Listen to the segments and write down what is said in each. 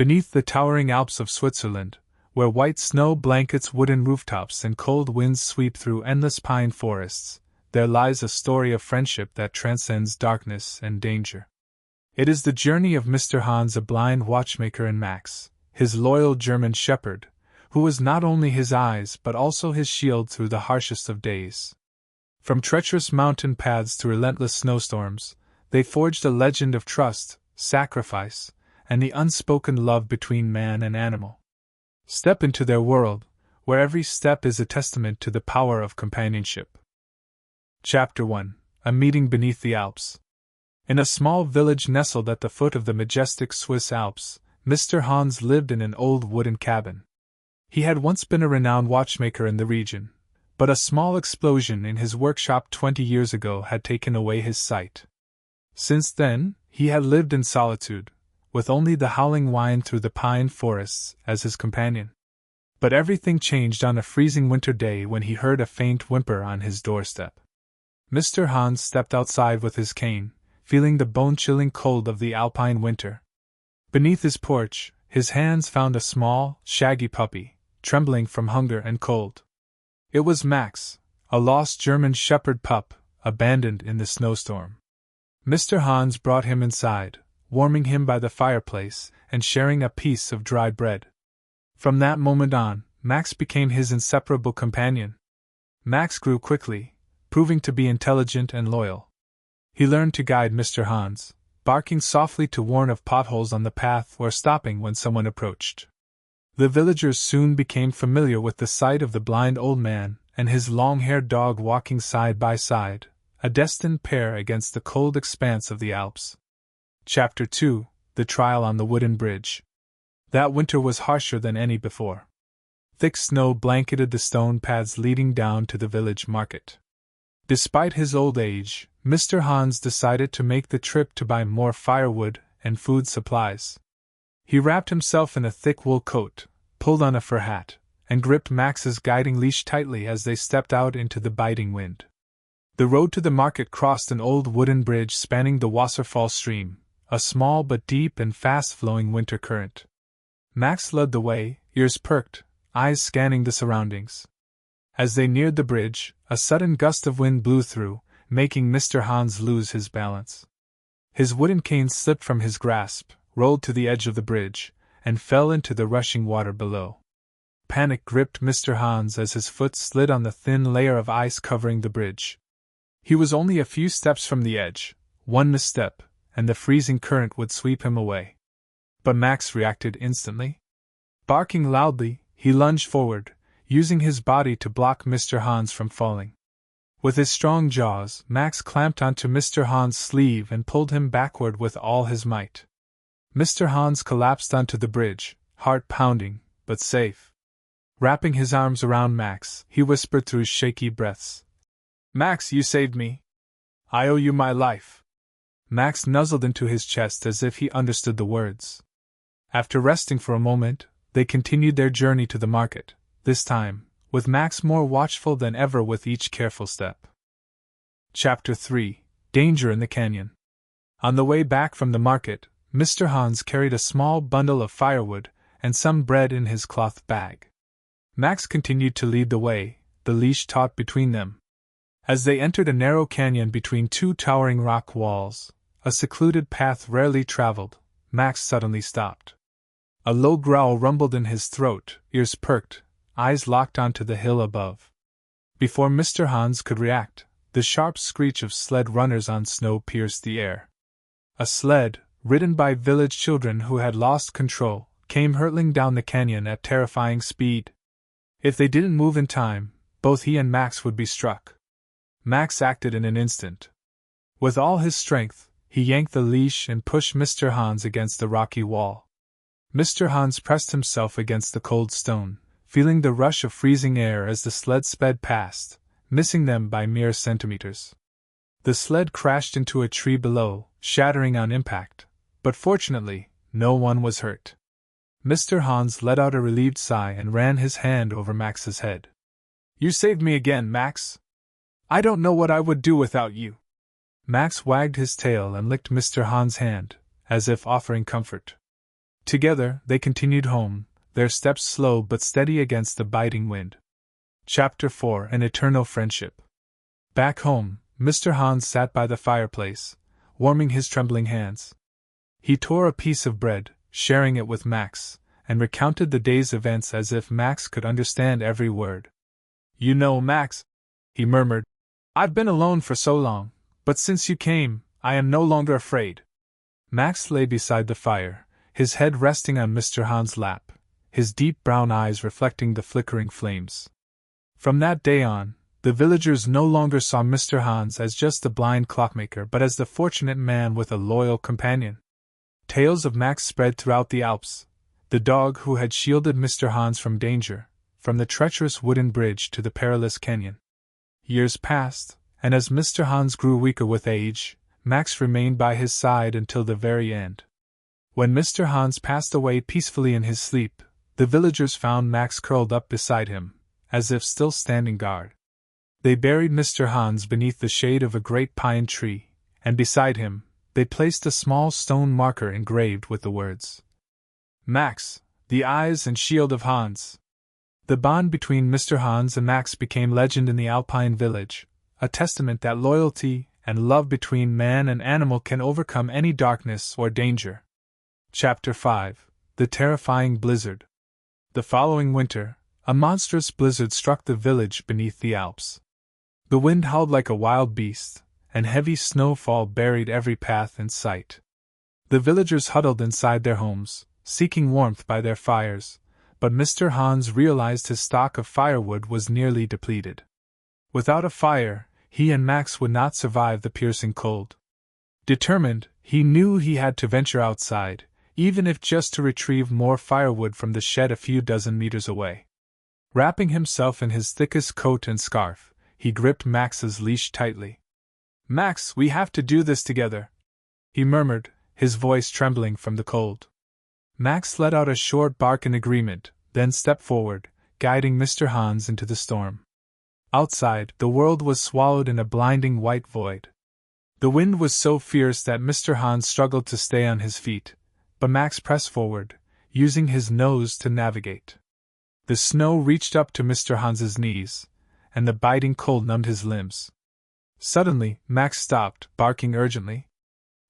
Beneath the towering Alps of Switzerland, where white snow blankets wooden rooftops and cold winds sweep through endless pine forests, there lies a story of friendship that transcends darkness and danger. It is the journey of Mr. Hans, a blind watchmaker, and Max, his loyal German shepherd, who was not only his eyes but also his shield through the harshest of days. From treacherous mountain paths to relentless snowstorms, they forged a legend of trust, sacrifice, and the unspoken love between man and animal. Step into their world, where every step is a testament to the power of companionship. Chapter 1: A Meeting Beneath the Alps. In a small village nestled at the foot of the majestic Swiss Alps, Mr. Hans lived in an old wooden cabin. He had once been a renowned watchmaker in the region, but a small explosion in his workshop 20 years ago had taken away his sight. Since then, he had lived in solitude, with only the howling wind through the pine forests as his companion. But everything changed on a freezing winter day when he heard a faint whimper on his doorstep. Mr. Hans stepped outside with his cane, feeling the bone-chilling cold of the alpine winter. Beneath his porch, his hands found a small, shaggy puppy, trembling from hunger and cold. It was Max, a lost German shepherd pup, abandoned in the snowstorm. Mr. Hans brought him inside, warming him by the fireplace and sharing a piece of dry bread. From that moment on, Max became his inseparable companion. Max grew quickly, proving to be intelligent and loyal. He learned to guide Mr. Hans, barking softly to warn of potholes on the path or stopping when someone approached. The villagers soon became familiar with the sight of the blind old man and his long-haired dog walking side by side, a destined pair against the cold expanse of the Alps. Chapter 2: The Trial on the Wooden Bridge. That winter was harsher than any before. Thick snow blanketed the stone paths leading down to the village market. Despite his old age, Mr. Hans decided to make the trip to buy more firewood and food supplies. He wrapped himself in a thick wool coat, pulled on a fur hat, and gripped Max's guiding leash tightly as they stepped out into the biting wind. The road to the market crossed an old wooden bridge spanning the Wasserfall stream, a small but deep and fast-flowing winter current. Max led the way, ears perked, eyes scanning the surroundings. As they neared the bridge, a sudden gust of wind blew through, making Mr. Hans lose his balance. His wooden cane slipped from his grasp, rolled to the edge of the bridge, and fell into the rushing water below. Panic gripped Mr. Hans as his foot slid on the thin layer of ice covering the bridge. He was only a few steps from the edge. One misstep, and the freezing current would sweep him away. But Max reacted instantly. Barking loudly, he lunged forward, using his body to block Mr. Hans from falling. With his strong jaws, Max clamped onto Mr. Hans' sleeve and pulled him backward with all his might. Mr. Hans collapsed onto the bridge, heart pounding, but safe. Wrapping his arms around Max, he whispered through shaky breaths, "Max, you saved me. I owe you my life." Max nuzzled into his chest as if he understood the words. After resting for a moment, they continued their journey to the market, this time, with Max more watchful than ever with each careful step. Chapter 3: Danger in the Canyon. On the way back from the market, Mr. Hans carried a small bundle of firewood and some bread in his cloth bag. Max continued to lead the way, the leash taut between them. As they entered a narrow canyon between two towering rock walls, a secluded path rarely traveled, Max suddenly stopped. A low growl rumbled in his throat, ears perked, eyes locked onto the hill above. Before Mr. Hans could react, the sharp screech of sled runners on snow pierced the air. A sled, ridden by village children who had lost control, came hurtling down the canyon at terrifying speed. If they didn't move in time, both he and Max would be struck. Max acted in an instant. With all his strength, he yanked the leash and pushed Mr. Hans against the rocky wall. Mr. Hans pressed himself against the cold stone, feeling the rush of freezing air as the sled sped past, missing them by mere centimeters. The sled crashed into a tree below, shattering on impact, but fortunately, no one was hurt. Mr. Hans let out a relieved sigh and ran his hand over Max's head. "You saved me again, Max. I don't know what I would do without you." Max wagged his tail and licked Mr. Hans' hand, as if offering comfort. Together, they continued home, their steps slow but steady against the biting wind. Chapter 4: An Eternal Friendship. Back home, Mr. Hans sat by the fireplace, warming his trembling hands. He tore a piece of bread, sharing it with Max, and recounted the day's events as if Max could understand every word. "You know, Max," he murmured, "I've been alone for so long, but since you came, I am no longer afraid." Max lay beside the fire, his head resting on Mr. Hans' lap, his deep brown eyes reflecting the flickering flames. From that day on, the villagers no longer saw Mr. Hans as just a blind clockmaker but as the fortunate man with a loyal companion. Tales of Max spread throughout the Alps, the dog who had shielded Mr. Hans from danger, from the treacherous wooden bridge to the perilous canyon. Years passed, and as Mr. Hans grew weaker with age, Max remained by his side until the very end. When Mr. Hans passed away peacefully in his sleep, the villagers found Max curled up beside him, as if still standing guard. They buried Mr. Hans beneath the shade of a great pine tree, and beside him, they placed a small stone marker engraved with the words, "Max, the eyes and shield of Hans." The bond between Mr. Hans and Max became legend in the Alpine village, a testament that loyalty and love between man and animal can overcome any darkness or danger. Chapter 5: The Terrifying Blizzard. The following winter, a monstrous blizzard struck the village beneath the Alps. The wind howled like a wild beast, and heavy snowfall buried every path in sight. The villagers huddled inside their homes, seeking warmth by their fires, but Mr. Hans realized his stock of firewood was nearly depleted. Without a fire, he and Max would not survive the piercing cold. Determined, he knew he had to venture outside, even if just to retrieve more firewood from the shed a few dozen meters away. Wrapping himself in his thickest coat and scarf, he gripped Max's leash tightly. "Max, we have to do this together," he murmured, his voice trembling from the cold. Max let out a short bark in agreement, then stepped forward, guiding Mr. Hans into the storm. Outside, the world was swallowed in a blinding white void. The wind was so fierce that Mr. Hans struggled to stay on his feet, but Max pressed forward, using his nose to navigate. The snow reached up to Mr. Hans's knees, and the biting cold numbed his limbs. Suddenly, Max stopped, barking urgently.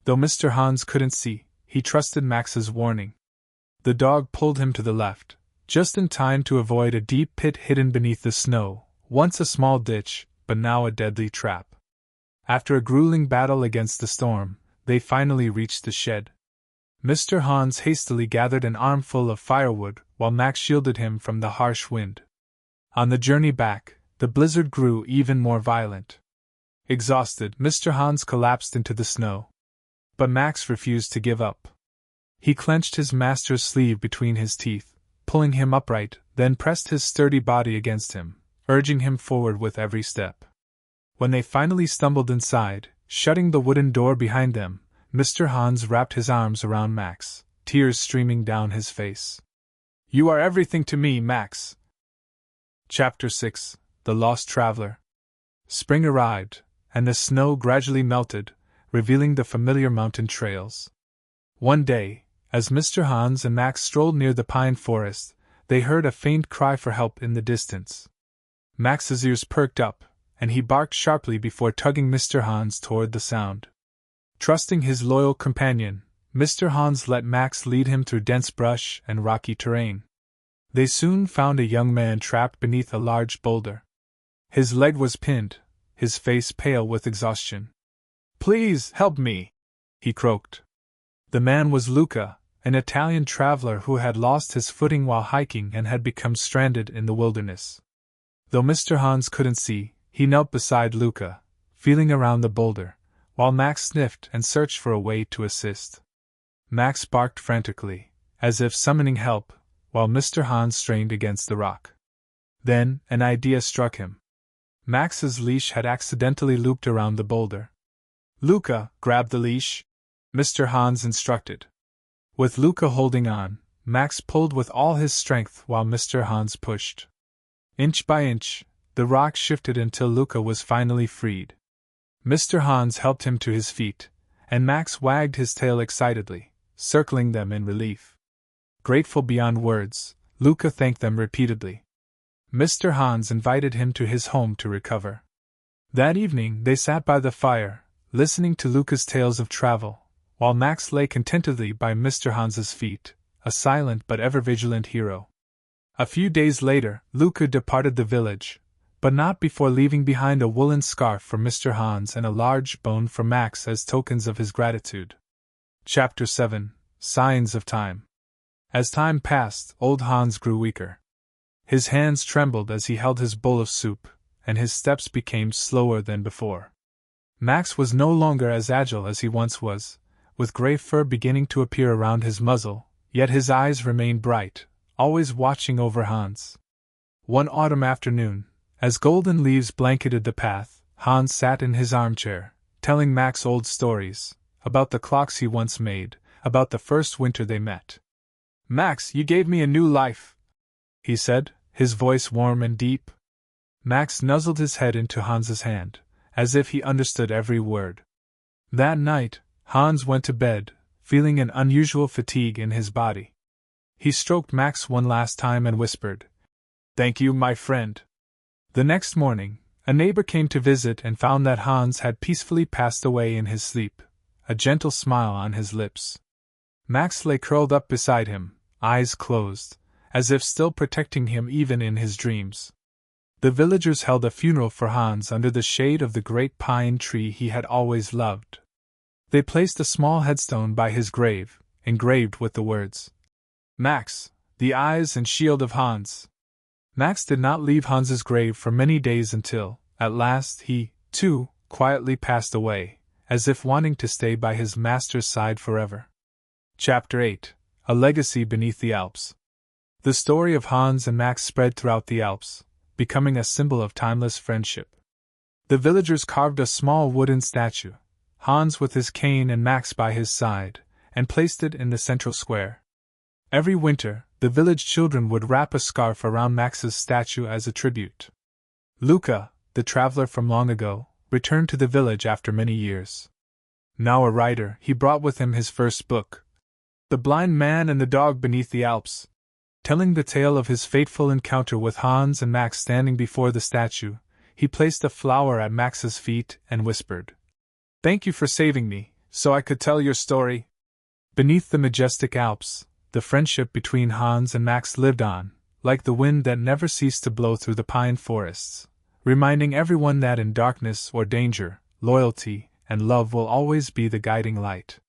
Though Mr. Hans couldn't see, he trusted Max's warning. The dog pulled him to the left, just in time to avoid a deep pit hidden beneath the snow, once a small ditch, but now a deadly trap. After a grueling battle against the storm, they finally reached the shed. Mr. Hans hastily gathered an armful of firewood, while Max shielded him from the harsh wind. On the journey back, the blizzard grew even more violent. Exhausted, Mr. Hans collapsed into the snow. But Max refused to give up. He clenched his master's sleeve between his teeth, pulling him upright, then pressed his sturdy body against him, urging him forward with every step. When they finally stumbled inside, shutting the wooden door behind them, Mr. Hans wrapped his arms around Max, tears streaming down his face. "You are everything to me, Max." Chapter 6: The Lost Traveler. Spring arrived, and the snow gradually melted, revealing the familiar mountain trails. One day, as Mr. Hans and Max strolled near the pine forest, they heard a faint cry for help in the distance. Max's ears perked up, and he barked sharply before tugging Mr. Hans toward the sound. Trusting his loyal companion, Mr. Hans let Max lead him through dense brush and rocky terrain. They soon found a young man trapped beneath a large boulder. His leg was pinned, his face pale with exhaustion. "Please, help me," he croaked. The man was Luca, an Italian traveler who had lost his footing while hiking and had become stranded in the wilderness. Though Mr. Hans couldn't see, he knelt beside Luca, feeling around the boulder, while Max sniffed and searched for a way to assist. Max barked frantically, as if summoning help, while Mr. Hans strained against the rock. Then, an idea struck him. Max's leash had accidentally looped around the boulder. "Luca, grab the leash," Mr. Hans instructed. With Luca holding on, Max pulled with all his strength while Mr. Hans pushed. Inch by inch, the rock shifted until Luca was finally freed. Mr. Hans helped him to his feet, and Max wagged his tail excitedly, circling them in relief. Grateful beyond words, Luca thanked them repeatedly. Mr. Hans invited him to his home to recover. That evening they sat by the fire, listening to Luca's tales of travel, while Max lay contentedly by Mr. Hans's feet, a silent but ever-vigilant hero. A few days later, Luca departed the village, but not before leaving behind a woolen scarf for Mr. Hans and a large bone for Max as tokens of his gratitude. Chapter 7: Signs of Time. As time passed, old Hans grew weaker. His hands trembled as he held his bowl of soup, and his steps became slower than before. Max was no longer as agile as he once was, with gray fur beginning to appear around his muzzle, yet his eyes remained bright, always watching over Hans. One autumn afternoon, as golden leaves blanketed the path, Hans sat in his armchair, telling Max old stories, about the clocks he once made, about the first winter they met. "Max, you gave me a new life," he said, his voice warm and deep. Max nuzzled his head into Hans's hand, as if he understood every word. That night, Hans went to bed, feeling an unusual fatigue in his body. He stroked Max one last time and whispered, "Thank you, my friend." The next morning, a neighbor came to visit and found that Hans had peacefully passed away in his sleep, a gentle smile on his lips. Max lay curled up beside him, eyes closed, as if still protecting him even in his dreams. The villagers held a funeral for Hans under the shade of the great pine tree he had always loved. They placed a small headstone by his grave, engraved with the words, "Max, the eyes and shield of Hans." Max did not leave Hans's grave for many days until, at last, he, too, quietly passed away, as if wanting to stay by his master's side forever. Chapter 8: A Legacy Beneath the Alps. The story of Hans and Max spread throughout the Alps, becoming a symbol of timeless friendship. The villagers carved a small wooden statue, Hans with his cane and Max by his side, and placed it in the central square. Every winter, the village children would wrap a scarf around Max's statue as a tribute. Luca, the traveler from long ago, returned to the village after many years. Now a writer, he brought with him his first book, The Blind Man and the Dog Beneath the Alps, telling the tale of his fateful encounter with Hans and Max. Standing before the statue, he placed a flower at Max's feet and whispered, "Thank you for saving me, so I could tell your story." Beneath the majestic Alps, the friendship between Hans and Max lived on, like the wind that never ceased to blow through the pine forests, reminding everyone that in darkness or danger, loyalty and love will always be the guiding light.